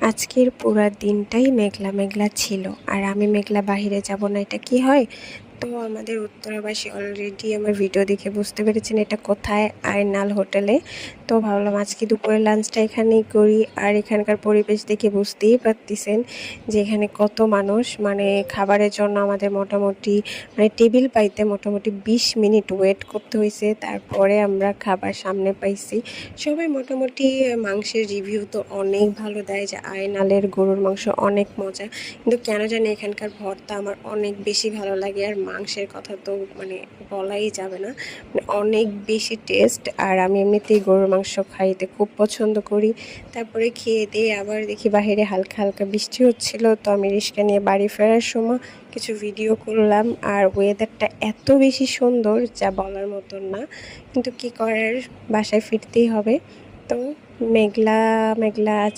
আজকের পুরা দিনটাই মেঘলা মেঘলা ছিল, আর আমি মেঘলা বাহিরে যাব না এটা কি হয়? তো আমাদের উত্তরাবাসী অলরেডি আমার ভিডিও দেখে বুঝতে পেরেছেন এটা কোথায়, আয়নাল হোটেলে। তো ভাবলাম আজকে দুপুরে লাঞ্চটা এখানেই করি। আর এখানকার পরিবেশ দেখে বুঝতেই পারতেছেন যে এখানে কত মানুষ, মানে খাবারের জন্য আমাদের মোটামুটি টেবিল পাইতে মোটামুটি 20 মিনিট ওয়েট করতে হয়েছে, তারপরে আমরা খাবার সামনে পাইছি। সবাই মোটামুটি মাংসের রিভিউ তো অনেক ভালো দেয়, যে আয়নালের গরুর মাংস অনেক মজা, কিন্তু কেন জানি এখানকার ভর্তা আমার অনেক বেশি ভালো লাগে। আর মাংসের কথা তো বলাই যাবে না, অনেক বেশি টেস্ট। আর আমি এমনিতেই গরুর মাংস খাইতে খুব পছন্দ করি। তারপরে খেয়ে দিয়ে আবার দেখি বাইরে হালকা হালকা বৃষ্টি হচ্ছিল, তো আমি রিক্সা নিয়ে বাড়ি ফেরার সময় কিছু ভিডিও করলাম। আর ওয়েদারটা এত বেশি সুন্দর যা বলার মতন না, কিন্তু কি করার, বাসায় ফিরতেই হবে। তো মেঘলা মেঘলা আজ